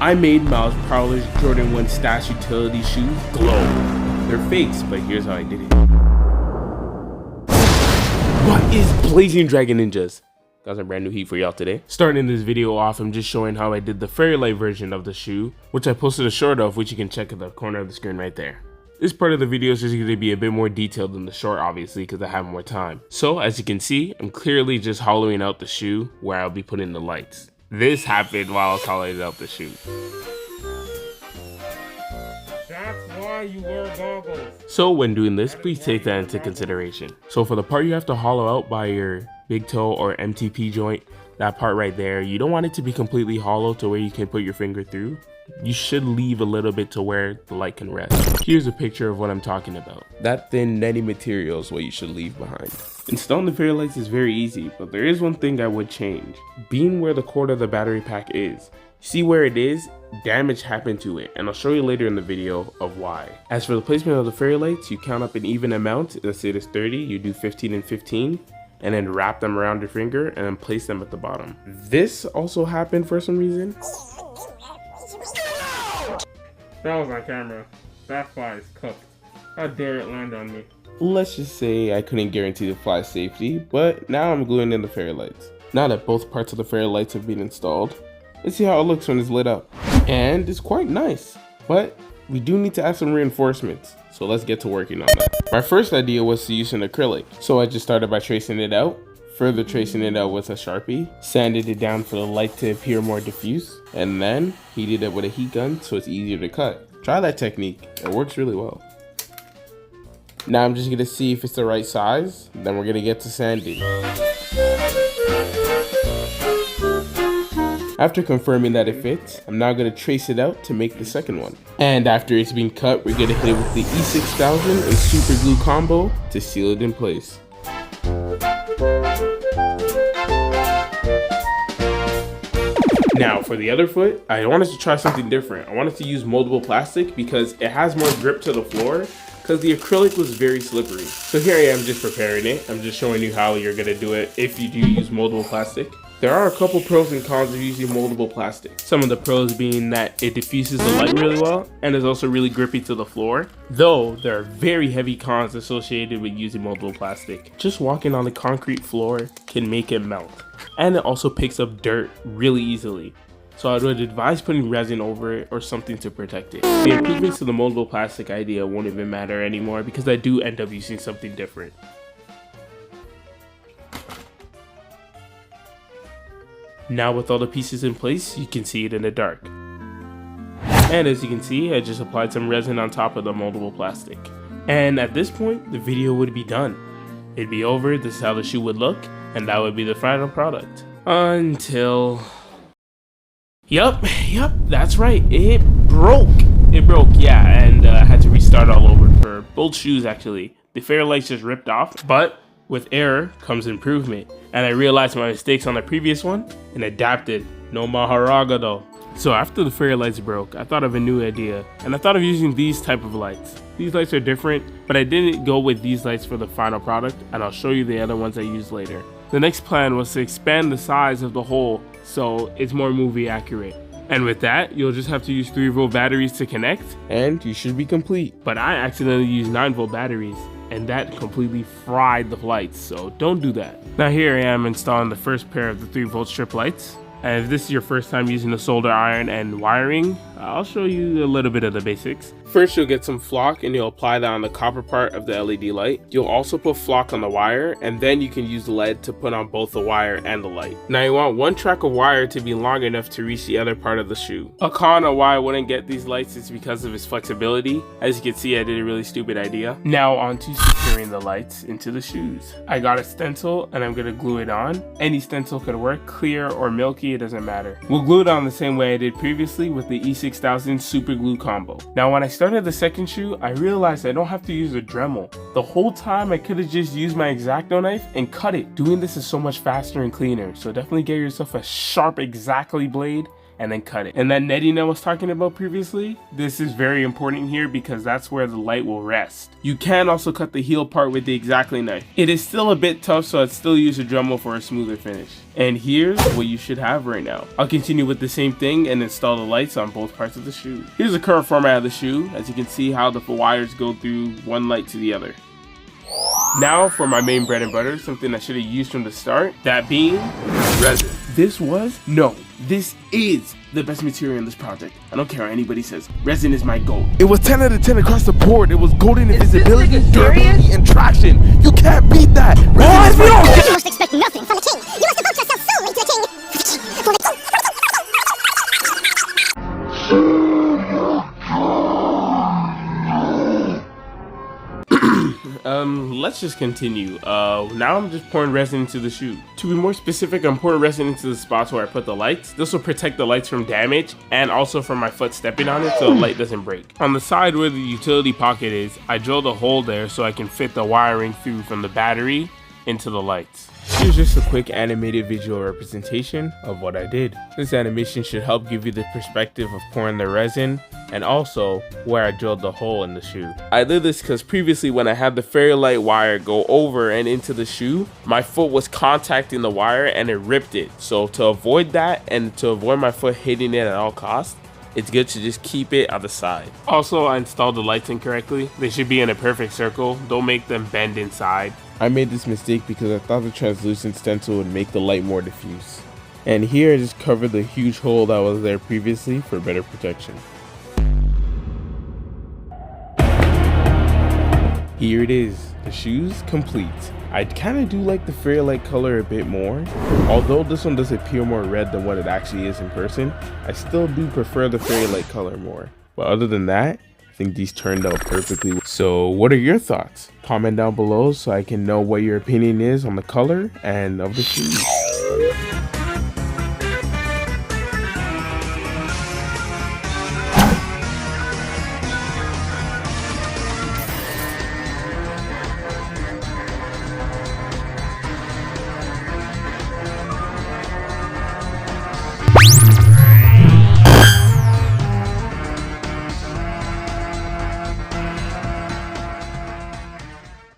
I made Miles Prowler's Jordan 1 Stash utility shoes glow. They're fakes, but here's how I did it. What is Blazing Dragon Ninjas? Got some brand new heat for y'all today. Starting this video off, I'm just showing how I did the fairy light version of the shoe, which I posted a short of, which you can check at the corner of the screen right there. This part of the video is just going to be a bit more detailed than the short, obviously, because I have more time. So as you can see, I'm clearly just hollowing out the shoe where I'll be putting the lights. This happened while I was hollowing out the shoe. That's why you wear goggles. So when doing this, please take that into consideration. So for the part you have to hollow out by your big toe or MTP joint, that part right there, you don't want it to be completely hollow to where you can put your finger through. You should leave a little bit to where the light can rest. Here's a picture of what I'm talking about. That thin netty material is what you should leave behind. Installing the fairy lights is very easy, but there is one thing I would change. Being where the cord of the battery pack is. See where it is? Damage happened to it, and I'll show you later in the video of why. As for the placement of the fairy lights, you count up an even amount. Let's say it is 30, you do 15 and 15. And then wrap them around your finger and then place them at the bottom. This also happened for some reason. That was on camera. That fly is cooked. How dare it land on me? Let's just say I couldn't guarantee the fly's safety, but now I'm gluing in the fairy lights. Now that both parts of the fairy lights have been installed, let's see how it looks when it's lit up. And it's quite nice, but we do need to add some reinforcements. So let's get to working on that. My first idea was to use an acrylic. So I just started by tracing it out, further tracing it out with a Sharpie, sanded it down for the light to appear more diffuse, and then heated it with a heat gun so it's easier to cut. Try that technique, it works really well. Now I'm just gonna see if it's the right size, then we're gonna get to sanding. After confirming that it fits, I'm now going to trace it out to make the second one. And after it's been cut, we're going to hit it with the E6000 and super glue combo to seal it in place. Now for the other foot, I wanted to try something different. I wanted to use moldable plastic because it has more grip to the floor, because the acrylic was very slippery. So here I am just preparing it. I'm just showing you how you're going to do it if you do use moldable plastic. There are a couple pros and cons of using moldable plastic. Some of the pros being that it diffuses the light really well and is also really grippy to the floor. Though there are very heavy cons associated with using moldable plastic. Just walking on the concrete floor can make it melt. And it also picks up dirt really easily. So I would advise putting resin over it or something to protect it. The improvements to the moldable plastic idea won't even matter anymore because I do end up using something different. Now with all the pieces in place, you can see it in the dark. And as you can see, I just applied some resin on top of the moldable plastic. And at this point, the video would be done. It'd be over, this is how the shoe would look, and that would be the final product. Until... Yup, that's right, it broke. It broke, yeah, and I had to restart all over for both shoes actually. The fairy lights just ripped off, but with error comes improvement, and I realized my mistakes on the previous one and adapted. No maharaga though. So after the fairy lights broke, I thought of a new idea, and I thought of using these type of lights. These lights are different, but I didn't go with these lights for the final product, and I'll show you the other ones I used later. The next plan was to expand the size of the hole so it's more movie accurate. And with that, you'll just have to use 3-volt batteries to connect, and you should be complete. But I accidentally used 9-volt batteries, and that completely fried the lights, so don't do that. Now here I am installing the first pair of the 3-volt strip lights. And if this is your first time using a solder iron and wiring, I'll show you a little bit of the basics. First, you'll get some flock and you'll apply that on the copper part of the LED light. You'll also put flock on the wire, and then you can use lead to put on both the wire and the light. Now you want one track of wire to be long enough to reach the other part of the shoe. A con on why I wouldn't get these lights is because of its flexibility. As you can see, I did a really stupid idea. Now on to securing the lights into the shoes. I got a stencil and I'm gonna glue it on. Any stencil could work, clear or milky, it doesn't matter. We'll glue it on the same way I did previously with the E6000 super glue combo. Now when I started the second shoe, I realized I don't have to use a Dremel. The whole time I could have just used my X-Acto knife and cut it. Doing this is so much faster and cleaner, so definitely get yourself a sharp X-Acto blade and then cut it. And that netting I was talking about previously, this is very important here because that's where the light will rest. You can also cut the heel part with the X-Acto knife. It is still a bit tough, so I'd still use a Dremel for a smoother finish. And here's what you should have right now. I'll continue with the same thing and install the lights on both parts of the shoe. Here's the current format of the shoe. As you can see how the wires go through one light to the other. Now for my main bread and butter, something I should have used from the start, that being resin. This is the best material in this project. I don't care what anybody says. Resin is my goal. It was 10 out of 10 across the board. It was golden in visibility, durability, and traction. You can't beat that. Resin is my goal. You must expect nothing from the king. You must devote yourself solely to the king. For the king. Let's just continue. Now I'm just pouring resin into the shoe. To be more specific, I'm pouring resin into the spots where I put the lights. This will protect the lights from damage and also from my foot stepping on it so the light doesn't break. On the side where the utility pocket is, I drilled a hole there so I can fit the wiring through from the battery into the lights. Here's just a quick animated visual representation of what I did. This animation should help give you the perspective of pouring the resin and also where I drilled the hole in the shoe. I did this because previously when I had the fairy light wire go over and into the shoe, my foot was contacting the wire and it ripped it. So to avoid that and to avoid my foot hitting it at all costs, it's good to just keep it on the side. Also, I installed the lights incorrectly. They should be in a perfect circle. Don't make them bend inside. I made this mistake because I thought the translucent stencil would make the light more diffuse. And here I just covered the huge hole that was there previously for better protection. Here it is, the shoe's complete. I kind of do like the fairy light color a bit more. Although this one does appear more red than what it actually is in person, I still do prefer the fairy light color more. But other than that, I think these turned out perfectly. So what are your thoughts? Comment down below so I can know what your opinion is on the color and of the shoes.